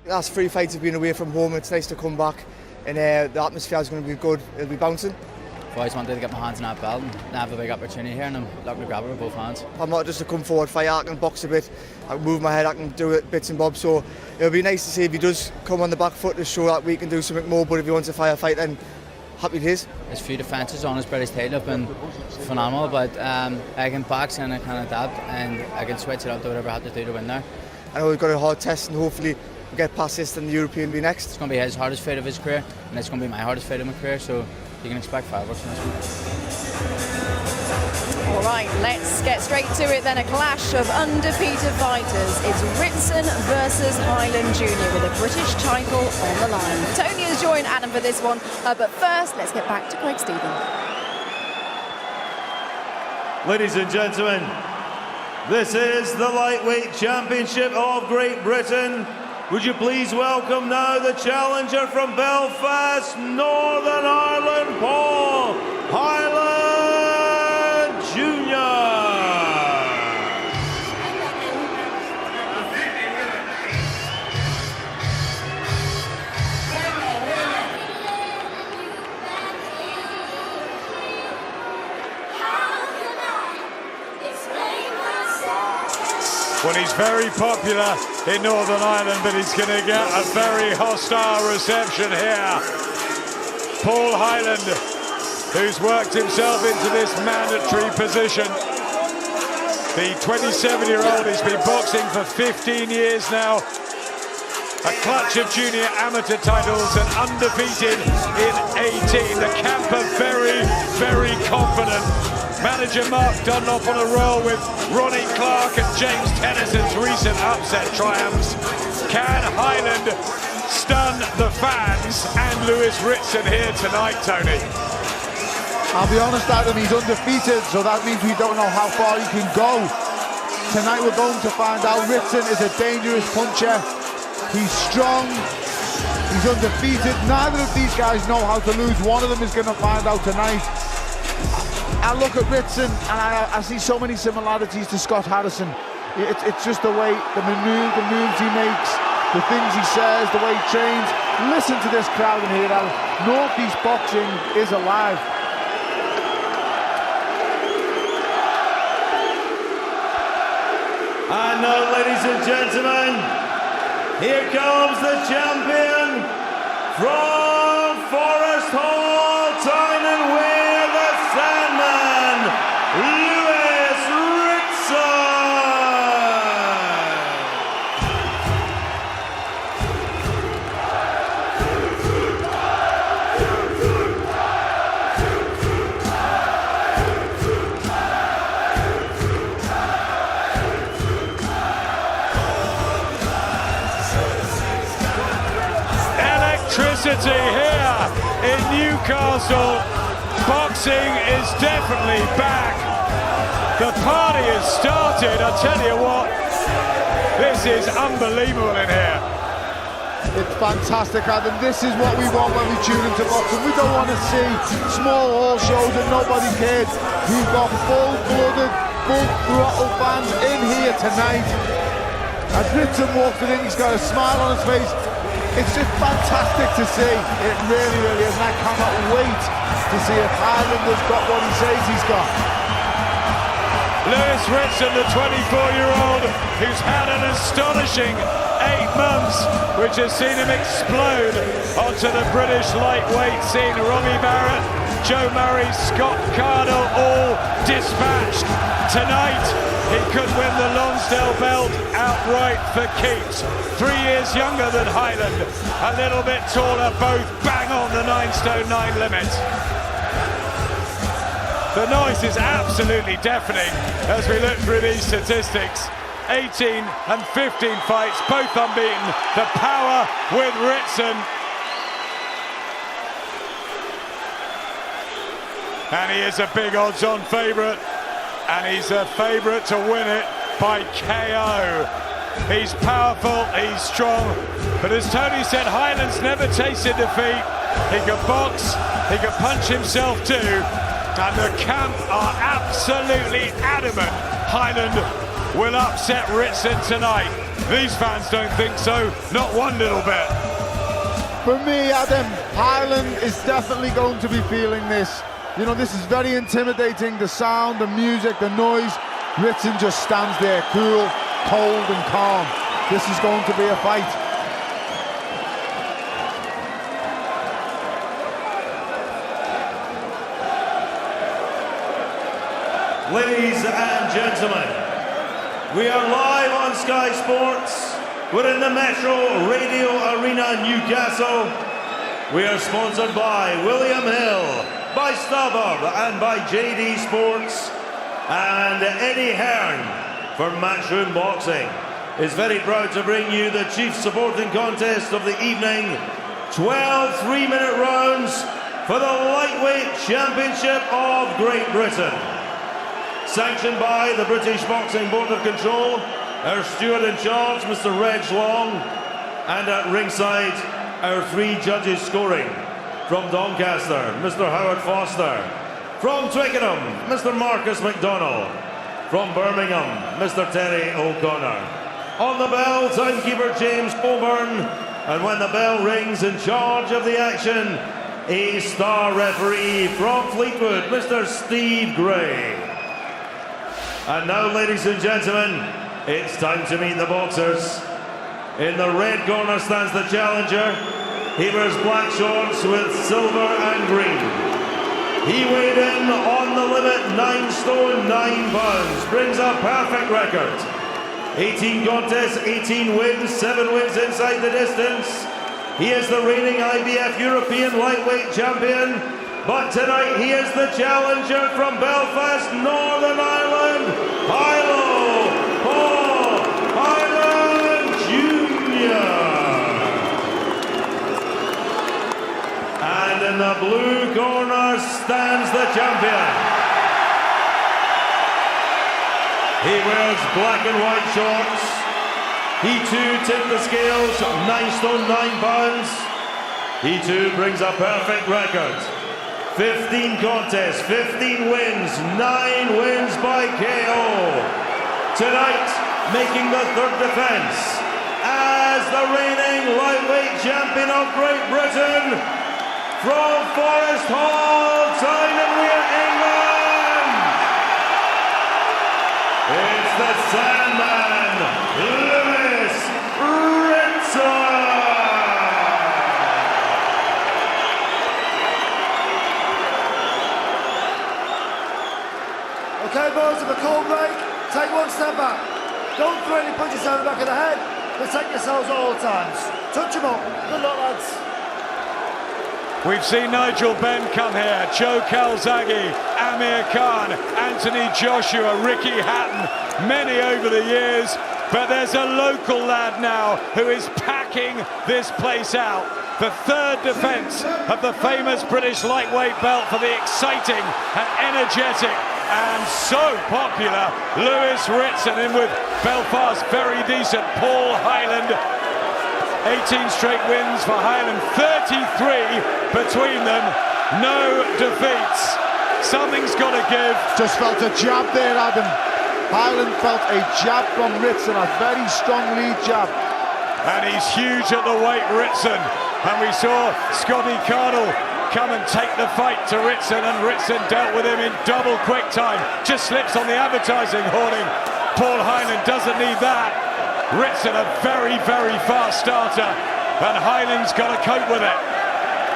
last 3 fights have been away from home. It's nice to come back, and the atmosphere is going to be good. It'll be bouncing. I've always wanted to get my hands on that belt and have a big opportunity here, and I'm looking to grab it with both hands. I'm not just a come forward fighter. I can box a bit, I can move my head, I can do it bits and bobs. So it'll be nice to see if he does come on the back foot to show that we can do something more. But if he wants a fight, then happy days. His few defences on his British title have been phenomenal, but I can box and I can adapt, and I can switch it up to whatever I have to do to win there. I know we've got a hard test, and hopefully we'll get past this and the European be next. It's going to be his hardest fight of his career, and it's going to be my hardest fight of my career, so you can expect fireworks in this one. All right, let's get straight to it then. A clash of undefeated fighters. It's Ritson versus Highland Jr. with a British title on the line. Tony has joined Adam for this one, but first, let's get back to Craig Stephen. Ladies and gentlemen, this is the Lightweight Championship of Great Britain. Would you please welcome now the challenger from Belfast, Northern Ireland, Paul Highland Jr. Well, he's very popular in Northern Ireland, but he's going to get a very hostile reception here. Paul Highland, who's worked himself into this mandatory position. The 27-year-old has been boxing for 15 years now. A clutch of junior amateur titles and undefeated in 18. The camp are very, very confident. Manager Mark Dunlop on a roll with Ronnie Clark and James Tennyson's recent upset triumphs. Can Highland stun the fans and Lewis Ritson here tonight, Tony? I'll be honest, Adam, he's undefeated, so that means we don't know how far he can go. Tonight we're going to find out. Ritson is a dangerous puncher. He's strong. He's undefeated. Neither of these guys know how to lose. One of them is going to find out tonight. I look at Ritson and I see so many similarities to Scott Harrison. It's just the way, the moves he makes, the things he says, the way he trains. Listen to this crowd in here, Alan. Northeast boxing is alive. And now, ladies and gentlemen, here comes the champion from Forest Hall, Tyne and Wear, the Sandman, Lewis Ritson. Electricity here in Newcastle. Boxing is definitely back. The party has started. I tell you what, this is unbelievable in here. It's fantastic, Adam. This is what we want when we tune into boxing. We don't want to see small hall shows and nobody cares. We've got full-blooded, full-throttle fans in here tonight. As Ritson walks in, he's got a smile on his face. It's just fantastic to see. It really, really is. And I cannot wait to see if Highland has got what he says he's got. Lewis Ritson, the 24-year-old, who's had an astonishing 8 months, which has seen him explode onto the British lightweight scene. Robbie Barrett, Joe Murray, Scott Cardle, all dispatched. Tonight, he could win the Lonsdale belt outright for keeps. 3 years younger than Highland, a little bit taller, both bang on the 9'9" limit. The noise is absolutely deafening as we look through these statistics. 18 and 15 fights, both unbeaten. The power with Ritson. And he is a big odds-on favourite. And he's a favourite to win it by KO. He's powerful, he's strong. But as Tony said, Highland's never tasted defeat. He can box, he can punch himself too. And the camp are absolutely adamant Highland will upset Ritson tonight. These fans don't think so, not one little bit. For me, Adam, Highland is definitely going to be feeling this. You know, this is very intimidating, the sound, the music, the noise. Ritson just stands there, cool, cold and calm. This is going to be a fight. Ladies and gentlemen, we are live on Sky Sports. We're in the Metro Radio Arena, Newcastle. We are sponsored by William Hill, by StubHub and by JD Sports. And Eddie Hearn for Matchroom Boxing is very proud to bring you the chief supporting contest of the evening. 12 3-minute rounds for the Lightweight Championship of Great Britain. Sanctioned by the British Boxing Board of Control, our steward in charge, Mr. Reg Long, and at ringside, our 3 judges scoring. From Doncaster, Mr. Howard Foster. From Twickenham, Mr. Marcus McDonnell. From Birmingham, Mr. Terry O'Connor. On the bell, timekeeper James Coburn. And when the bell rings, in charge of the action, a star referee from Fleetwood, Mr. Steve Gray. And now, ladies and gentlemen, it's time to meet the boxers. In the red corner stands the challenger. He wears black shorts with silver and green. He weighed in on the limit 9 stone 9 pounds, brings a perfect record. 18 contests, 18 wins, 7 wins inside the distance. He is the reigning IBF European lightweight champion, but tonight he is the challenger from Belfast, Northern Ireland, Paul Hyland Jr. And in the blue corner stands the champion. He wears black and white shorts. He too tipped the scales, 9 stone 9 pounds. He too brings a perfect record. 15 contests, 15 wins, 9 wins by KO. Tonight, making the 3rd defense as the reigning lightweight champion of Great Britain, from Forest Hall, Tyne-and-Wear, England, it's the Sandman, Lewis Ritson. Okay, boys, if a cold break, take 1 step back. Don't throw any punches down the back of the head. Protect yourselves at all times. Touch them up. Good luck, lads. We've seen Nigel Benn come here, Joe Calzaghe, Amir Khan, Anthony Joshua, Ricky Hatton, many over the years, but there's a local lad now who is packing this place out. The 3rd defence of the famous British lightweight belt for the exciting and energetic and so popular Lewis Ritson, in with Belfast's very decent Paul Hyland. 18 straight wins for Hyland, 33 between them, no defeats. Something's got to give. Just felt a jab there, Adam. Hyland felt a jab from Ritson, a very strong lead jab. And he's huge at the weight, Ritson. And we saw Scotty Cardle come and take the fight to Ritson, and Ritson dealt with him in double quick time. Just slips on the advertising hoarding. Paul Hyland doesn't need that. Ritson, a very, very fast starter, and Hyland's got to cope with it.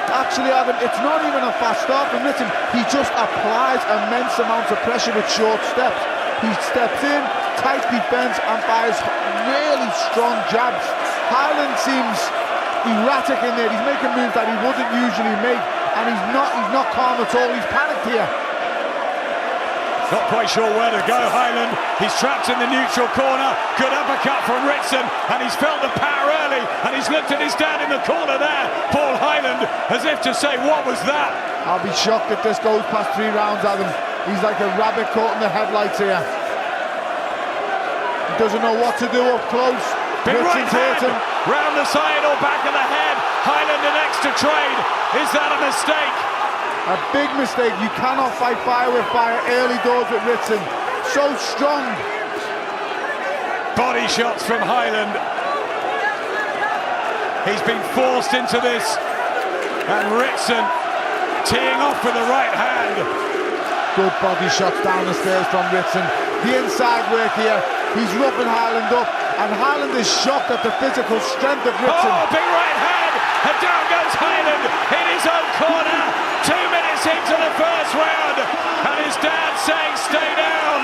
Actually, Adam, it's not even a fast start from Ritson. He just applies immense amounts of pressure with short steps. He steps in, tight defense, and fires really strong jabs. Hyland seems erratic in there. He's making moves that he wouldn't usually make, and he's not calm at all. He's panicked here. Not quite sure where to go, Hyland. He's trapped in the neutral corner. Good uppercut from Ritson, and he's felt the power early, and he's looked at his dad in the corner there, Paul Hyland, as if to say, what was that? I'll be shocked if this goes past 3 rounds, Adam. He's like a rabbit caught in the headlights here. He doesn't know what to do up close. Big right hand, him. Round the side or back of the head. Hyland an extra trade. Is that a mistake? A big mistake. You cannot fight fire with fire early doors with Ritson. So strong. Body shots from Highland. He's been forced into this, and Ritson teeing off with the right hand. Good body shots down the stairs from Ritson. The inside work here, he's roughing Highland up, and Highland is shocked at the physical strength of Ritson. Oh, big right hand, and down goes Highland in his own corner. 2 minutes into the first round, and his dad saying stay down.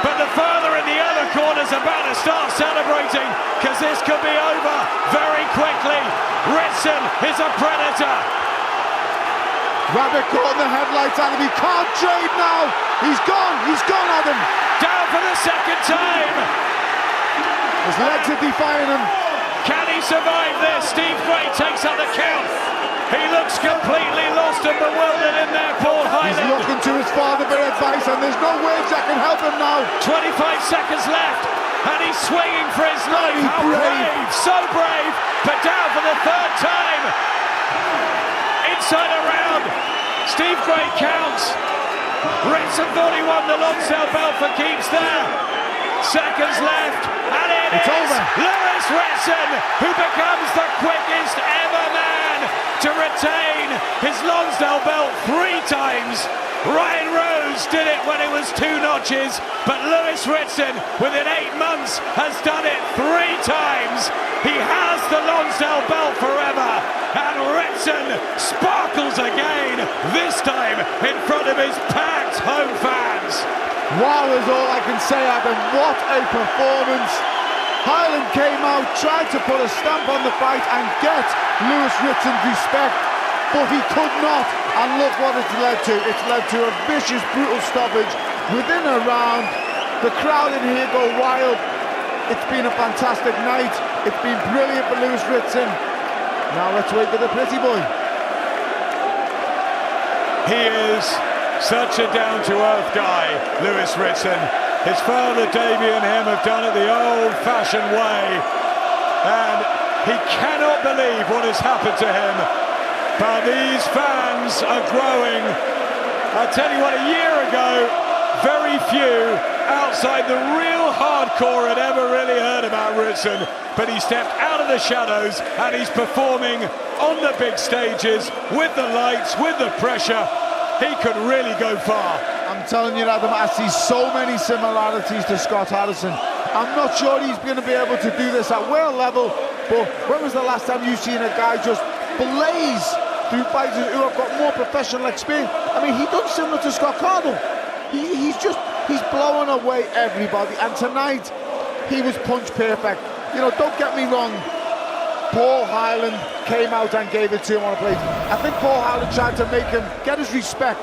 But the father in the other corner's about to start celebrating, because this could be over very quickly. Ritson is a predator. Rabbit caught in the headlights, and he can't trade now. He's gone, Adam. Down for the second time. His legs are defying him. Can he survive this? Steve Gray takes up the count. He looks completely lost and bewildered in there, Paul Highland. He's looking to his father for advice, and there's no words that can help him now. 25 seconds left, and he's swinging for his life. How brave, so brave, but down for the third time. Inside a round, Steve Gray counts. Ritson thought he won the Lonsdale belt for keeps there. Seconds left, and it's over. Lewis Ritson, who becomes the quickest ever man to retain his Lonsdale belt 3 times. Ryan Rose did it when it was 2 notches, but Lewis Ritson, within 8 months, has done it 3 times. He has the Lonsdale belt forever, and Ritson sparkles again, this time in front of his packed home fans. Wow is all I can say, Adam. What a performance. Highland came out, tried to put a stamp on the fight and get Lewis Ritson's respect, but he could not, and look what it's led to. It's led to a vicious, brutal stoppage within a round. The crowd in here go wild. It's been a fantastic night. It's been brilliant for Lewis Ritson. Now let's wait for the pretty boy. He is such a down-to-earth guy, Lewis Ritson. His father, Davey, and him have done it the old-fashioned way, and he cannot believe what has happened to him. But these fans are growing. I tell you what, a year ago, very few outside the real hardcore had ever really heard about Ritson, but he stepped out of the shadows and he's performing on the big stages with the lights, with the pressure. He could really go far. I'm telling you, Adam, I see so many similarities to Scott Harrison. I'm not sure he's going to be able to do this at world level, but when was the last time you've seen a guy just blaze through fighters who have got more professional experience? I mean, he done similar to Scott Cardle. He's blowing away everybody, and tonight he was punch perfect. You know, don't get me wrong, Paul Highland came out and gave it to him on a plate. I think Paul Highland tried to make him get his respect.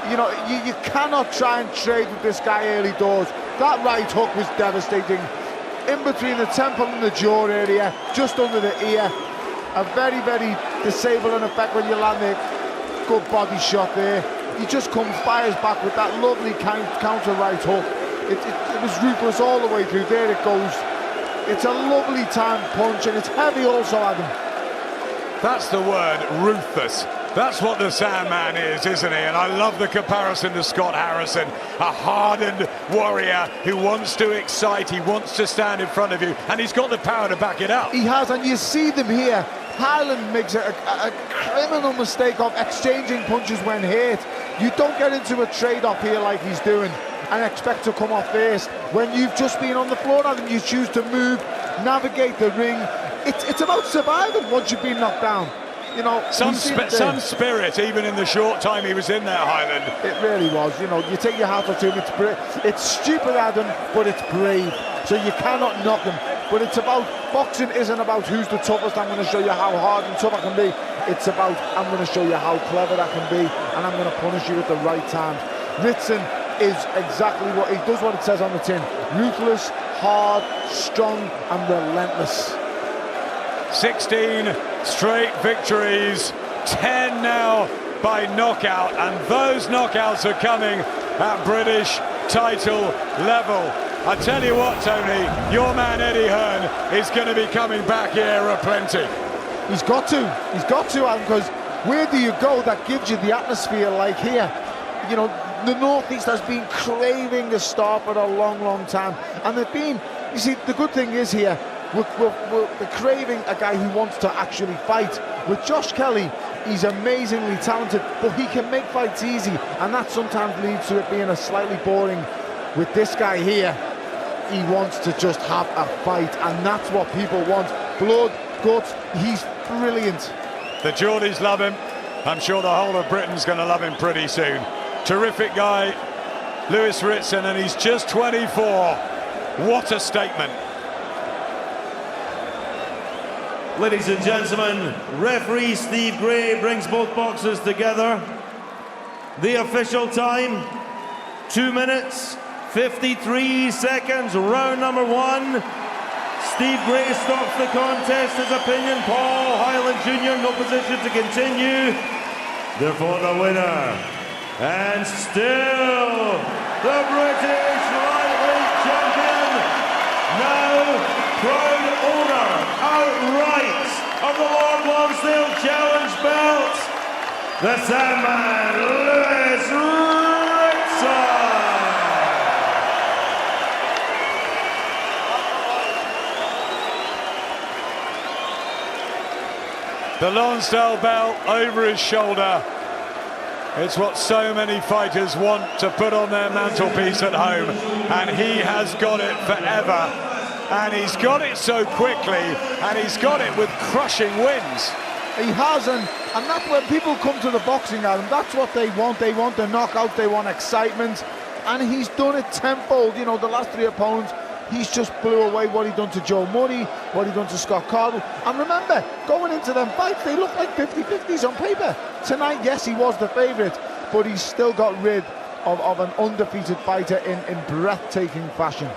You know, you cannot try and trade with this guy early doors. That right hook was devastating. In between the temple and the jaw area, just under the ear. A very, very disabling effect when you land there. Good body shot there. He just fires back with that lovely counter right hook. It was ruthless all the way through. There it goes. It's a lovely timed punch, and it's heavy also, Adam. That's the word, ruthless. That's what the Sandman is, isn't he? And I love the comparison to Scott Harrison, a hardened warrior who wants to excite, he wants to stand in front of you, and he's got the power to back it up. He has, and you see them here. Highland makes a criminal mistake of exchanging punches when hit. You don't get into a trade-off here like he's doing and expect to come off first. When you've just been on the floor and you choose to move, navigate the ring, it's about surviving once you've been knocked down. You know, some spirit, even in the short time he was in there, Highland. It really was. You know, you take your hat off to him. It's stupid, Adam, but it's brave. So you cannot knock him. But it's about, boxing isn't about who's the toughest. I'm going to show you how hard and tough I can be. It's about, I'm going to show you how clever I can be, and I'm going to punish you at the right times. Ritson is exactly what he does, what it says on the tin. Ruthless, hard, strong, and relentless. 16 straight victories, 10 now by knockout, and those knockouts are coming at British title level. I tell you what, Tony, your man Eddie Hearn is going to be coming back here aplenty. He's got to, Alan, because where do you go that gives you the atmosphere like here? You know, the Northeast has been craving a star for a long, long time, and they've been, you see, the good thing is here, we're craving a guy who wants to actually fight. With Josh Kelly, he's amazingly talented, but he can make fights easy, and that sometimes leads to it being a slightly boring. With this guy here, he wants to just have a fight, and that's what people want. Blood, guts, he's brilliant. The Geordies love him. I'm sure the whole of Britain's going to love him pretty soon. Terrific guy, Lewis Ritson, and he's just 24. What a statement. Ladies and gentlemen, referee Steve Gray brings both boxers together. The official time, 2 minutes, 53 seconds, round number 1. Steve Gray stops the contest. His opinion, Paul Highland Jr. no position to continue. Therefore the winner, and still the British lightweight champion, now proud owner outright of the Lord Lonsdale Challenge belt, the Sandman, Lewis Ritson. The Lonsdale belt over his shoulder. It's what so many fighters want to put on their mantelpiece at home, and he has got it forever. And he's got it so quickly, and he's got it with crushing wins. He has, and that's when people come to the boxing, Adam, that's what they want. They want the knockout, they want excitement, and he's done it tenfold. You know, the last 3 opponents, he's just blew away what he done to Joe Murray, what he done to Scott Cardle. And remember, going into them fights, they look like 50-50s on paper. Tonight, yes, he was the favourite, but he's still got rid of an undefeated fighter in breathtaking fashion.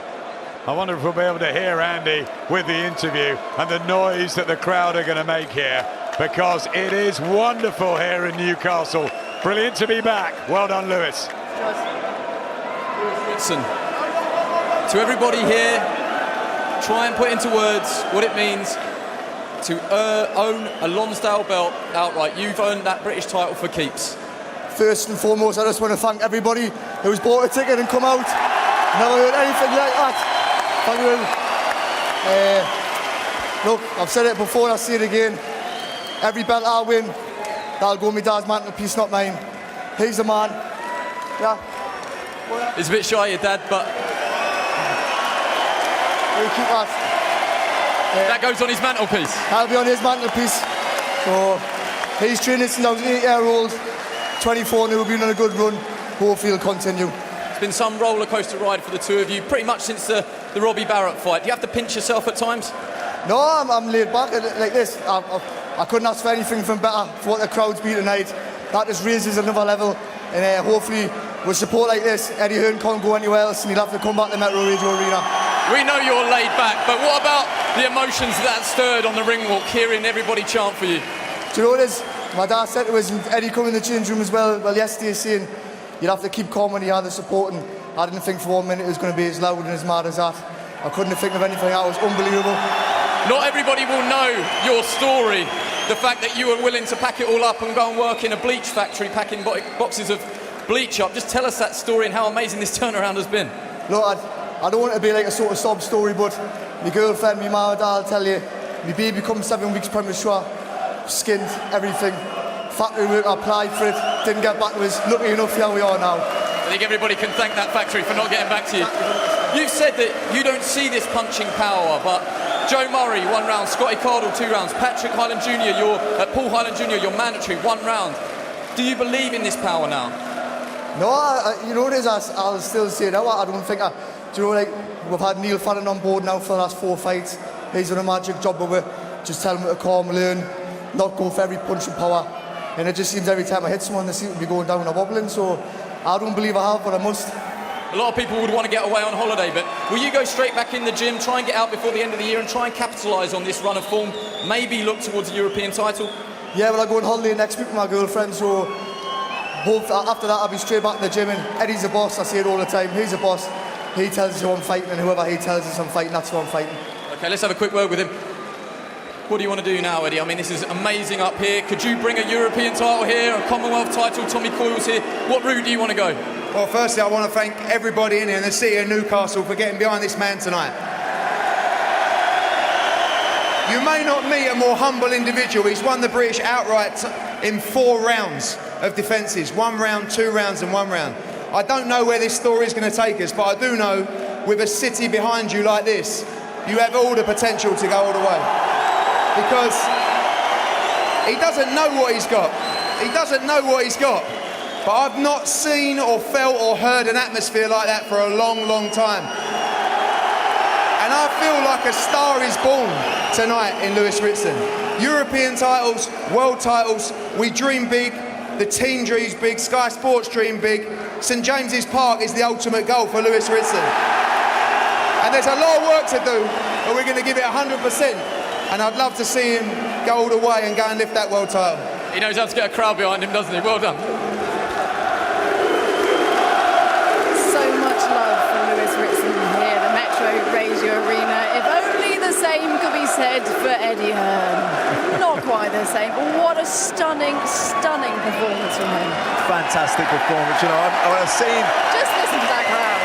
I wonder if we'll be able to hear Andy with the interview and the noise that the crowd are going to make here, because it is wonderful here in Newcastle. Brilliant to be back. Well done, Lewis. Ritson. To everybody here, try and put into words what it means to own a Lonsdale belt outright. You've earned that British title for keeps. First and foremost, I just want to thank everybody who's bought a ticket and come out. Never heard anything like that. Thank you. Look, I've said it before and I'll say it again. Every belt I win, that'll go on my dad's mantelpiece, not mine. He's the man. Yeah. He's a bit shy of your dad, but we'll keep that. That goes on his mantelpiece. That'll be on his mantelpiece. So he's training since I was 8-year-old, 24, and he'll be on a good run. Hopefully he'll continue. It's been some roller coaster ride for the two of you, pretty much since the Robbie Barrett fight. Do you have to pinch yourself at times? No, I'm laid back like this. I couldn't ask for anything from better for what the crowd's been tonight. That just raises another level, and hopefully with support like this, Eddie Hearn can't go anywhere else, and he'll have to come back to Metro Radio Arena. We know you're laid back, but what about the emotions that stirred on the ring walk, hearing everybody chant for you? Do you know what it is? My dad said to us, and Eddie come in the change room as well yesterday, saying you'd have to keep calm when you had the support, and I didn't think for 1 minute it was going to be as loud and as mad as that. I couldn't think of anything. That was unbelievable. Not everybody will know your story. The fact that you were willing to pack it all up and go and work in a bleach factory, packing boxes of bleach up. Just tell us that story and how amazing this turnaround has been. Look, I don't want to be like a sort of sob story, but my girlfriend, my mum and dad, I'll tell you, my baby come 7 weeks premature, skinned, everything. Factory work, I applied for it, didn't get back to us. Lucky enough, here we are now. I think everybody can thank that factory for not getting back to you. You've said that you don't see this punching power, but Joe Murray, 1 round, Scotty Cardle, 2 rounds, Patrick Highland Jr., Paul Highland Jr., you're mandatory, 1 round. Do you believe in this power now? No, you know what it is, I'll still say no. I don't think do you know, like, we've had Neil Fannin on board now for the last 4 fights. He's done a magic job of it. Just tell him to calm, learn, not go for every punch and power. And it just seems every time I hit someone, they seem to be going down and wobbling. So I don't believe I have, but I must. A lot of people would want to get away on holiday, but will you go straight back in the gym, try and get out before the end of the year and try and capitalise on this run of form, maybe look towards a European title? Yeah, well, I go on holiday next week with my girlfriend, so after that I'll be straight back in the gym. And Eddie's a boss, I say it all the time, he's a boss. He tells us who I'm fighting, and whoever he tells us I'm fighting, that's who I'm fighting. Okay, let's have a quick word with him. What do you want to do now, Eddie? I mean, this is amazing up here. Could you bring a European title here, a Commonwealth title? Tommy Coyle's here. What route do you want to go? Well, firstly, I want to thank everybody in here in the city of Newcastle for getting behind this man tonight. You may not meet a more humble individual. He's won the British outright in 4 rounds of defences. 1 round, 2 rounds and 1 round. I don't know where this story is going to take us, but I do know with a city behind you like this, you have all the potential to go all the way. Because he doesn't know what he's got. He doesn't know what he's got. But I've not seen or felt or heard an atmosphere like that for a long, long time. And I feel like a star is born tonight in Lewis Ritson. European titles, world titles, we dream big, the team dreams big, Sky Sports dream big. St James's Park is the ultimate goal for Lewis Ritson. And there's a lot of work to do, but we're going to give it 100%. And I'd love to see him go all the way and go and lift that world title. He knows how to get a crowd behind him, doesn't he? Well done. So much love for Lewis Ritson here, the Metro Radio Arena. If only the same could be said for Eddie Hearn. Not quite the same, but what a stunning, stunning performance from him. Fantastic performance. You know, I've seen... Just listen to that crowd.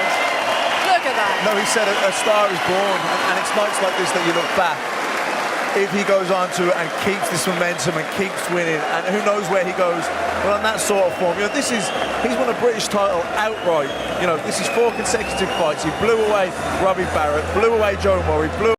Look at that. No, he said a star is born, and it's nights like this that you look back. If he goes on to and keeps this momentum and keeps winning, and who knows where he goes, but on that sort of form, you know, he's won a British title outright. You know, this is 4 consecutive fights. He blew away Robbie Barrett, blew away Joe Murray, blew